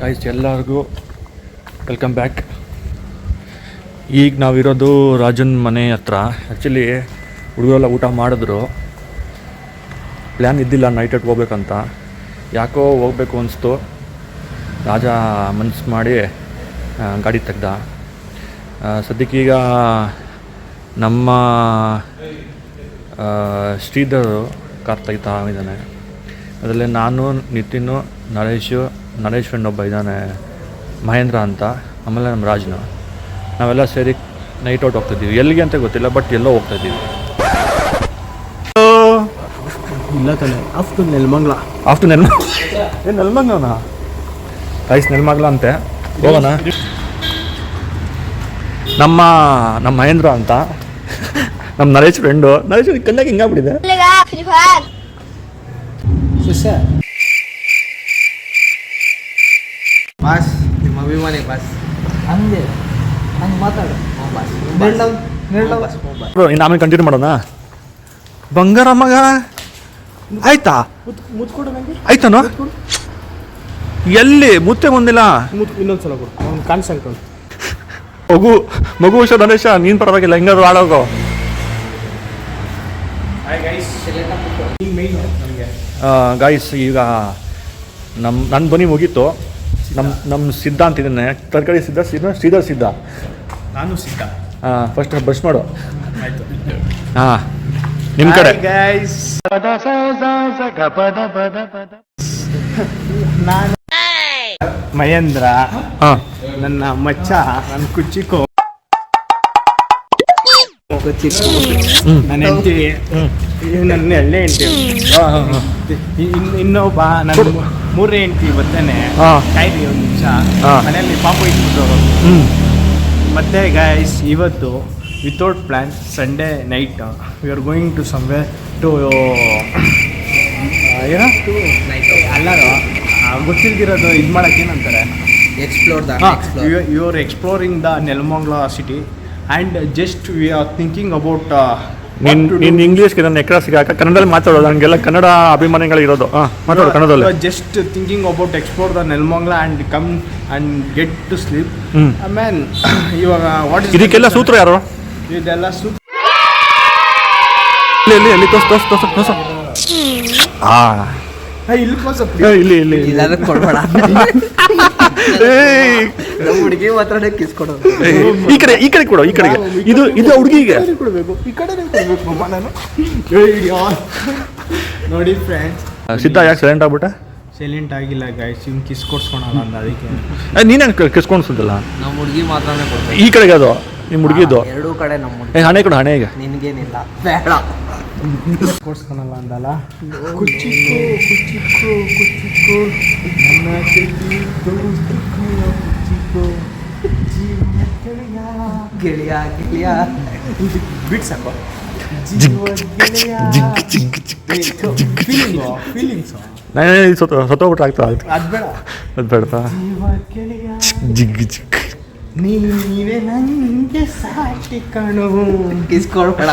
Guys ಎಲ್ಲರಿಗೂ welcome back. ಈಗ ನಾವಿರೋದು ರಾಜನ್ ಮನೆ ಹತ್ರ. ಆ್ಯಕ್ಚುಲಿ ಹುಡುಗರೆಲ್ಲ ಊಟ ಮಾಡಿದ್ರು. ಪ್ಲ್ಯಾನ್ ಇದ್ದಿಲ್ಲ ನೈಟ್ ಔಟ್ ಹೋಗ್ಬೇಕಂತ, ಯಾಕೋ ಹೋಗ್ಬೇಕು ಅನಿಸ್ತು. ರಾಜ ಮನ್ಸು ಮಾಡಿ ಗಾಡಿ ತೆಗ್ದ. ಸದ್ಯಕ್ಕೀಗ ನಮ್ಮ ಶ್ರೀಧರು ಕಾರ್ ತೆಗಿತಾ ಇದ್ದಾನೆ. ಅದರಲ್ಲಿ ನಾನು, ನಿತಿನ್, ನರೇಶ್ ಫ್ರೆಂಡ್ ಒಬ್ಬ ಇದ್ದಾನೆ ಮಹೇಂದ್ರ ಅಂತ, ಆಮೇಲೆ ನಮ್ಮ ರಾಜ್ನು. ನಾವೆಲ್ಲ ಸೇರಿ ನೈಟ್ ಔಟ್ ಹೋಗ್ತಾಯಿದ್ದೀವಿ. ಎಲ್ಲಿಗೆ ಅಂತ ಗೊತ್ತಿಲ್ಲ, ಬಟ್ ಎಲ್ಲೋ ಹೋಗ್ತಾಯಿದ್ದೀವಿ. ಇಲ್ಲ ತಾನೆ ಆಫ್ಟು ನೆಲಮಂಗ್ಲ. ಏನು ನೆಲಮಂಗ್ಲನಾ? ರೈಸ್ ನೆಲಮಂಗ್ಲ ಅಂತೆ. ಹೋಗೋಣ. ನಮ್ಮ ಮಹೇಂದ್ರ ಅಂತ, ನಮ್ಮ ನರೇಶ್ ಫ್ರೆಂಡು. ನರೇಶ್ ಕಣ್ಣಾಗ ಹಿಂಗಾಗ್ಬಿಟ್ಟಿದೆ. ಬಾಸ್ ನಿಮ್ಮ ಅಭಿಮಾನಿ ಬಾಸ್. ಹಂಗೆ ಮಾತಾಡು ಬಾಸ್. ಇನ್ನು ಆಮೇಲೆ ಕಂಟಿನ್ಯೂ ಮಾಡೋಣ. ಬಂಗಾರ ಮಗ ಆಯ್ತಾ? ಮುತ್ಕೊಡು ನನಗೆ. ಆಯ್ತಾನೋ? ಎಲ್ಲಿ ಮುತ್ತೆ ಬಂದಿಲ್ಲ. ಇನ್ನೊಂದ್ಸಲ ಕೊಡು, ಅವ್ನು ಕಾಣಿಸ್ಕೊಂಡು. ಮಗು ಹುಷಾರ್ ನರೇಶ, ನೀನು ಪರವಾಗಿಲ್ಲ, ಹೆಂಗಾದ್ರು ಆಡೋಗೋ. ಗಾಯ್ಸ್ ಈಗ ನನ್ನ ಬನ್ನಿ ಮುಗೀತು. ನಮ್ಮ ಸಿದ್ಧ ಅಂತಿದ್ದಾನೆ, ತರಕಾರಿ ಶ್ರೀಧರ್ ಸಿದ್ಧ. ನಾನು ಸಿದ್ಧ. ಫಸ್ಟ್ ಬ್ರಷ್ ಮಾಡು. ಆಯಿತು. ಹಾಂ, ನಿಮ್ಮ ಕಡೆ. ಗೈಸ್ ನಾನು ಮಹೇಂದ್ರ, ನನ್ನ ಮಚ್ಚ, ನನ್ನ ಕುಚ್ಚಿಕೋ, ನನ್ನ ಹೆಂಡತಿ, ನನ್ನ ಎಳ್ಳೆ ಹೆಂಡತಿ, ಇನ್ನೊಬ್ಬ ನನ್ನ ಮೂರನೇ ಹೆಂಡತಿ ಬರ್ತಾನೆ. ಕಾಯ್ರಿ ಒಂದು ನಿಮಿಷ, ಮನೆಯಲ್ಲಿ ಪಾಪು ಇಟ್ಬಿಟ್ಟು. ಮತ್ತೆ ಗೈಸ್ ಇವತ್ತು without plan Sunday night we are going to somewhere to ಏನೋ ಎಲ್ಲರೂ ಗೊತ್ತಿಲ್ದಿರೋದು ಇದು ಮಾಡೋಕ್ಕೆ ಏನಂತಾರೆ, you are exploring the Nelamangala city and just we are thinking about. ನೀನು ಇಂಗ್ಲೀಷ್ಗೆ ನನ್ನ ಎಕರ ಸಿಗಾಕ ಕನ್ನಡದಲ್ಲಿ ಮಾತಾಡೋದು. ನನಗೆಲ್ಲ ಕನ್ನಡ ಅಭಿಮಾನಿಗಳಿರೋದು. ಮಾತಾಡೋದು ಕನ್ನಡದಲ್ಲಿ. Just thinking about explore the Nelamangala and come and get to sleep. ಆಮೇಲೆ ಇವಾಗ ವಾಟ್ ಇಸ್ ಇದಕ್ಕೆಲ್ಲ ಸೂತ್ರ ಯಾರು? ಇದೆಲ್ಲ ಸೂತ್ರ ಇಲ್ಲಿ ತೋರ್ಸು. ಇಲ್ಲಿ ಹುಡುಗಿ ಮಾತ್ರ ಕಿಸ್ಕೊಡೋದು. ಈ ಕಡೆ ಕೊಡು. ಈ ಕಡೆಗೆ ಇದು ಹುಡುಗಿಗೆ ಕೊಡಬೇಕು. ಈ ಕಡೆನೇ ಕೊಡಬೇಕು ನಾನು. ನೋಡಿ ಫ್ರೆಂಡ್ಸ್, ಸಿದ್ಧ ಯಾಕೆ ಸೈಲೆಂಟ್ ಆಗ್ಬಿಟ್ಟೆ? ಸೈಲೆಂಟ್ ಆಗಿಲ್ಲ ಗೈಸ್, ಇವ್ನು ಕಿಸ್ ಕೊಡ್ಸ್ಕೊಳಲ್ಲ ಅಂದ, ಅದಕ್ಕೆ. ನೀನೇ ಕಿಸ್ಕೊಂಡ್ಸಲ್ಲ. ನಮ್ಮ ಹುಡುಗಿ ಮಾತ್ರನೇ ಕೊಡ್ಬೇಕು. ಈ ಕಡೆಗೆ ಅದು ನಿಮ್ಮ ಹುಡುಗಿದ್ದು. ಎರಡೂ ಕಡೆ ನಮ್ಮ ಹುಡುಗಿ. ಹಣೆ ಕೊಡು, ಹಣೆ. ಈಗ ನಿನಗೇನಿಲ್ಲ, ಬೇಡ. ಕೊಡ್ಸ್ಕೊಳಲ್ಲ ಅಂದಲ್ಲ. ಕುಚ್ಚಿಕ್ಕು ನನ್ನ ಗೆಳೆಯ ಬಿಡ್ಸಕ್ಕೋ. ಫೀಲಿಂಗ್ಸ್ ಸತ್ತೋಗ್ಬಿಟ್ರೆ ಆಗ್ತದೆ. ಅದು ಬೇಡ, ಅದು ಬೇಡಪ್ಪ. ನೀವೇ ನನಗೆ ಸಾಟಿ ಕಣು. ಕಿಸ್ಕೊಳ್ಬೇಡ.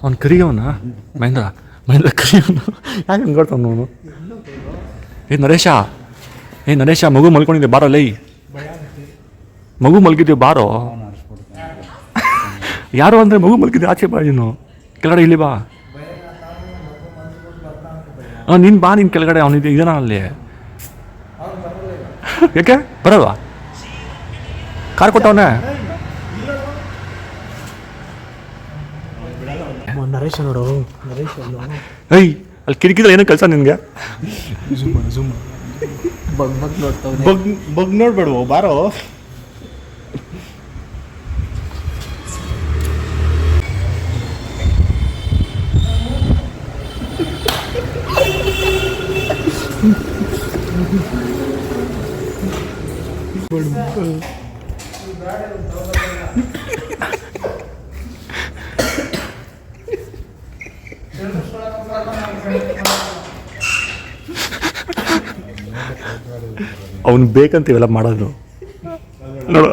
ಅವ್ನು ಕರಿಯವನ ಮಹೇಂದ್ರ ಕರಿಯವನು. ಯಾಕೆ ಹಂಗೆ ಕೊಡ್ತಾವ ಅವನು? ನರೇಶ ಮಗು ಮಲ್ಕೊಂಡಿದ್ದೆ, ಬಾರೋ ಲೈ. ಮಗು ಮಲ್ಗಿದ್ದೀವಿ, ಬಾರೋ. ಯಾರು ಅಂದರೆ ಮಗು ಮಲ್ಗಿದ್ದೆ, ಆಚೆ ಬಾ. ನೀನು ಕೆಳಗಡೆ ಇಲ್ಲಿ ಬಾ. ನೀನು ಬಾ, ನೀನು ಕೆಳಗಡೆ. ಅವನಿದೆ ಇದನ್ನ ಅಲ್ಲಿ. ಯಾಕೆ ಬರಲ್ವಾ? ಕಾರ್ ಕೊಟ್ಟವನೇ. ನರೇಶ ನೋಡು, ಅಲ್ಲಿ ಕಿಟಕಿದಲ್ಲಿ ಏನೋ ಕೆಲಸ ನಿನಗೆ? ಬಗ್ ನೋಡ್ಬೇಡವೋ, ಬಾರೋ. ಅವ್ನು ಬೇಕಂತ ಇವೆಲ್ಲ ಮಾಡೋದು. ನೋಡು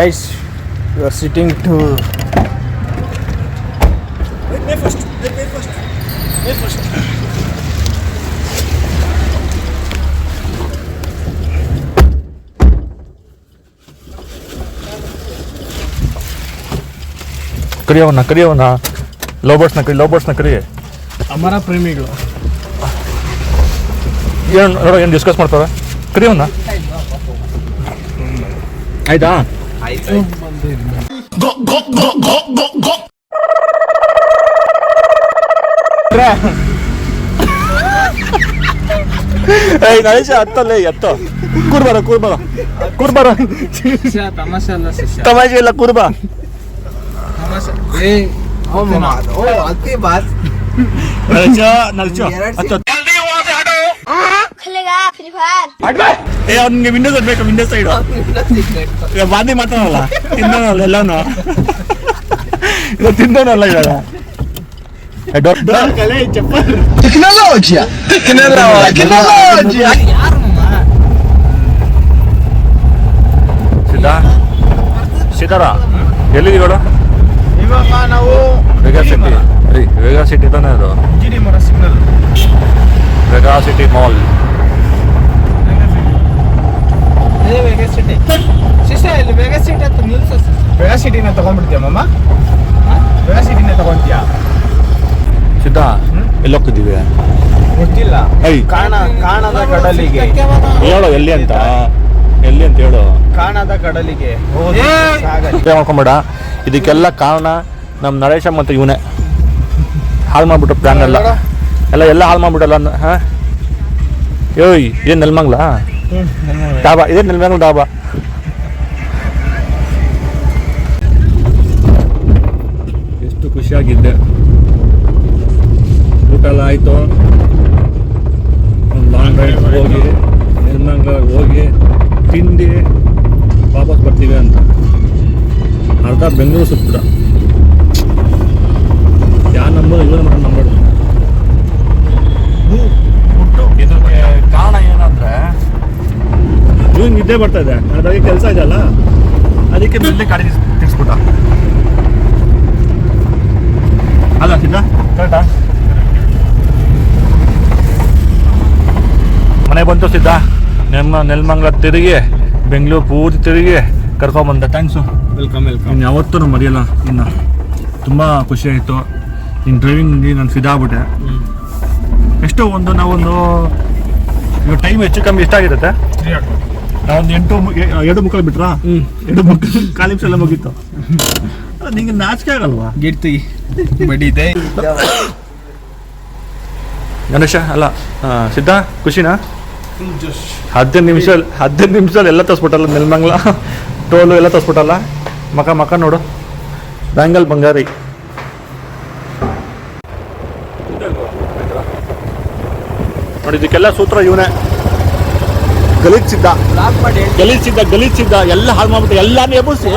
Guys, you are sitting to. Wait first. ಕರಿಯವನ್ನ ಲೋಬರ್ಸ್ನ ಕರಿ ಅಮರ ಪ್ರೇಮಿಗಳು ಏನು ನೋಡೋ ಏನು ಡಿಸ್ಕಸ್ ಮಾಡ್ತಾರೆ ಕರಿಯವನ್ನ ಆಯ್ತಾ ಏಯ್ ನರೇಶ ಹತ್ತಲ್ಲೇ ಎತ್ತೋ ಕೂರ್ಬಾರ ತಮಾಷೆ ಅಲ್ಲ ಶಿಷ್ಯ ತಮಾಷೆ ಇಲ್ಲ ಕೂರ್ಬಾ ಏ ಅವ್ನಿಗೆ ವಿಂಡೋಸ್ ಬೇಕು ವಿಂಡೋಸ್ ಸೈಡ್ ಬಾಂದಿ ಮಾತಾಡಲ್ಲ ತಿನ್ನೋನಲ್ಲ ಎಲ್ಲಾನು ಇದು ತಿನ್ನೋನಲ್ಲ ಇವಾಗ ಸೀತಾರ ಎಲ್ಲಿದ್ದೀವಿ ನೋಡು ಇವಾಗ ನಾವು ವೇಗಾ ಸಿಟಿ ತಾನೇ ಅದು ಜಿಡಿ ಮರ signal Vega city mall Vega city ಶಿಷ್ಯ ಇಲ್ಲಿ ವೇಗಾ ಸಿಟಿ ಅಂತ ನಿಲ್ಸು ವೇಗಾ ಸಿಟಿನ ತಗೊಂಡ್ಬಿಡ್ತೀಯ ಮಮ್ಮ ವೇಗಾ ಸಿಟಿನ ತಗೊಂತೀಯ ಸಿದ್ಧ ಎಲ್ಲಿ ಹೋಗ್ತಿದ್ದೀವಿ ಗೊತ್ತಿಲ್ಲ ಕಾಣದ ಕಡಲಿಗೆ ಹೇಳು ಎಲ್ಲಿ ಅಂತ ಹೇಳು ಕಾಣದ ಕಡಲಿಗೆ ಮಾಡ್ಕೊಂಬೇಡ ಇದಕ್ಕೆಲ್ಲ ಕಾರಣ ನಮ್ಮ ನರೇಶ ಮತ್ತು ಇವನೇ ಹಾಳು ಮಾಡ್ಬಿಟ್ರು ಪ್ಲಾನ್ ಎಲ್ಲ ಹಾಳು ಮಾಡ್ಬಿಟ್ಟಲ್ಲ ಹಾಂ ಏಯ್ ಇದೇನು ನೆಲ್ಮಂಗ್ಲ ಡಾಬಾ ಇದೇ ನೆಲ್ಮಂಗ್ಲ ಡಾಬಾ ಎಷ್ಟು ಖುಷಿಯಾಗಿದ್ದೆ ಊಟ ಎಲ್ಲ ಆಯಿತು ಒಂದು ಲಾಂಗ್ ಡ್ರೈವ್ ಹೋಗಿ ನೆಲ್ಮಂಗ್ಲ ಹೋಗಿ ತಿಂದು ವಾಪಸ್ ಬರ್ತೀವಿ ಅಂತ ಅರ್ಧ ಬೆಂಗಳೂರು ಸುತ್ತ ಯಾವ ನಂಬೋದು ಇವನು ನಂಬರ್ ಇದಕ್ಕೆ ಕಾರಣ ಏನಂದ್ರೆ ಇವಾಗ ನಿದ್ದೆ ಬರ್ತಾ ಇದೆ ನನ್ನ ಬಗ್ಗೆ ಕೆಲಸ ಇದೆಯಲ್ಲ ಅದಕ್ಕೆ ಮುಂದೆ ಗಾಡಿ ತಿರ್ಸ್ಬಿಟ್ಟ ಅಲ್ಲ ಸಿದ್ಧ ಕರೆಕ್ಟಾ ಮನೆ ಬಂತು ಸಿದ್ಧ ನೆಲ್ಮಂಗ್ಲ ತಿರುಗಿ ಬೆಂಗಳೂರು ಪೂರ್ತಿ ತಿರುಗಿ ಕರ್ಕೊಂಬಂದ ಥ್ಯಾಂಕ್ಸು ವೆಲ್ಕಮ್ ಇನ್ನು ಯಾವತ್ತೂ ನಾವು ಮರೆಯಲ್ಲ ಇನ್ನು ತುಂಬ ಖುಷಿ ಆಯಿತು ನಿನ್ನ ಡ್ರೈವಿಂಗ್ ನಾನು ಫಿದಾ ಆಗ್ಬಿಟ್ಟೆ ಎಷ್ಟೋ ನಾವೊಂದು ಇವಾಗ ಟೈಮ್ ಹೆಚ್ಚು ಕಮ್ಮಿ ಎಷ್ಟಾಗಿರುತ್ತೆ ನಾವೊಂದು 2:30 ಬಿಟ್ರಾ 2:30 ಕಾಲು ನಿಮಿಷ ಎಲ್ಲ ಮುಗೀತು ನಿಂಗೆ ನಾಚಿಕೆ ಆಗಲ್ವಾ ಗಿರ್ತಿ ಬಡಿದೆ ಗಣೇಶ ಅಲ್ಲ ಸಿದ್ಧ ಖುಷಿನಾ 15 ನಿಮಿಷದಲ್ಲಿ ಎಲ್ಲ ತರಿಸ್ಬಿಟ್ಟಲ್ಲ ನೆಲ್ಮಂಗ್ಲ ಟೋಲು ಎಲ್ಲ ತರಿಸ್ಬಿಟ್ಟಲ್ಲ ಮಕ ನೋಡು ಬ್ಯಾಂಗಲ್ ಬಂಗಾರಿ ನೋಡಿ ಇದಕ್ಕೆಲ್ಲ ಸೂತ್ರ ಇವನೇ ಗಲೀಜಿದ್ದ ಎಲ್ಲ ಹಾಳು ಮಾಡ್ಬಿಟ್ಟು ಎಲ್ಲಾನು ಎಬ್ಬಿಸಿ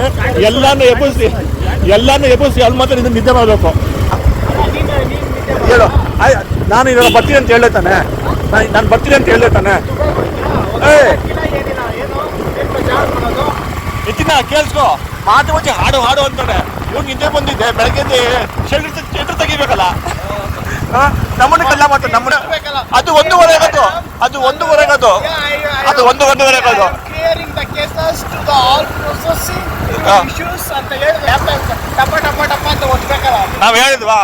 ಅಲ್ಲಿ ಮಾತ್ರ ಇದನ್ನ ನಿದ್ದೆ ಮಾಡಬೇಕು ಹೇಳು ನಾನು ಇವಾಗ ಬರ್ತೀನಿ ಅಂತ ಹೇಳ್ದೆ ತಾನೆ ನಾನು ಬರ್ತೀನಿ ಅಂತ ಹೇಳ್ದೆ ತಾನೆ ಹೆಚ್ಚಿನ ಕೇಳಿಸ್ಕೊ ಮಾತು ಮುಂಚೆ ಹಾಡು ಅಂತಾನೆ ಇವ್ನು ನಿದ್ದೆ ಬಂದಿದ್ದೆ ಬೆಳಗ್ಗೆ ಶೆಲ್ಟರ್ ತೆಗಿಬೇಕಲ್ಲ ನಮ್ಮನ್ನ ಕಲ್ಲ ಮಾತು ನಮ್ಮನ್ನ ಅದು 1:30 ಆಗೋದು ನಾವ್ ಹೇಳಿದ್ವಾ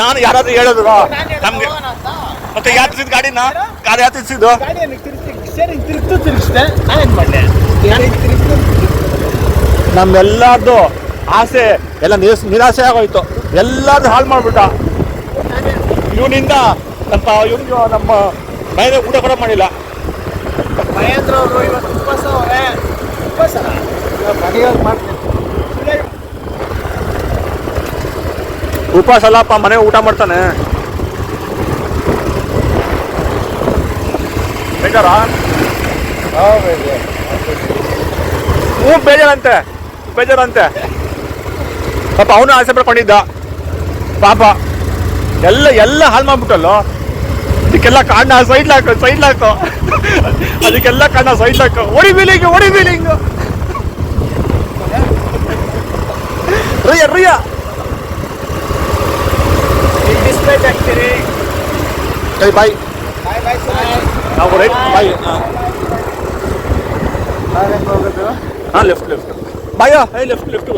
ನಾನು ಯಾರಾದ್ರೂ ಹೇಳಿದ್ವಾ ನಮ್ಗೆ ಮತ್ತೆ ಯಾರು ತಿರ್ಸಿದ್ ಗಾಡಿನ ಯಾರು ತಿರ್ಸಿದ್ದು ನಮ್ಮೆಲ್ಲಾರ್ದು ಆಸೆ ಎಲ್ಲ ನಿರಾಸೆ ಆಗೋಯ್ತು ಎಲ್ಲಾರ್ದು ಹಾಳು ಮಾಡ್ಬಿಟ್ಟ ಇವನಿಂದ ನಮ್ಮ ಮನೆ ಊಟ ಕೂಡ ಮಾಡಿಲ್ಲ ಮಹೇಂದ್ರ ಅವರು ಇವತ್ತು ಉಪವಾಸ ಅಲ್ಲಪ್ಪ ಮನೆ ಊಟ ಮಾಡ್ತಾನೆ ಬೇಜಾರಾ ಬೇಜಾರಂತೆ ಪಾಪ ಅವನು ಆಸೆ ಪಡ್ಕೊಂಡಿದ್ದ ಪಾಪ ಎಲ್ಲ ಹಾಳು ಮಾಡ್ಬಿಟ್ಟಲ್ಲೋ ಅದಕ್ಕೆಲ್ಲ ಕಾರಣ ಸೈಡ್ ಲಾಕು ಅದಕ್ಕೆಲ್ಲ ಕಾರಣ ಸೈಡ್ ಲಾಕು ಹೊಡಿ ಬೀಲಿಂಗ್ ರಿಯಾ ಡಿಸ್ಪ್ಲೇಚ್ ಆಗ್ತೀರಿ. ಬಾಯ್ ಬಾಯ್ ಬಾಯ್ ನಾವು ರೈಟ್ ಬಾಯ್ ಹೋಗೋದು. ಹಾಂ ಲೆಫ್ಟ್ ಬಾಯ್ ಲೆಫ್ಟ್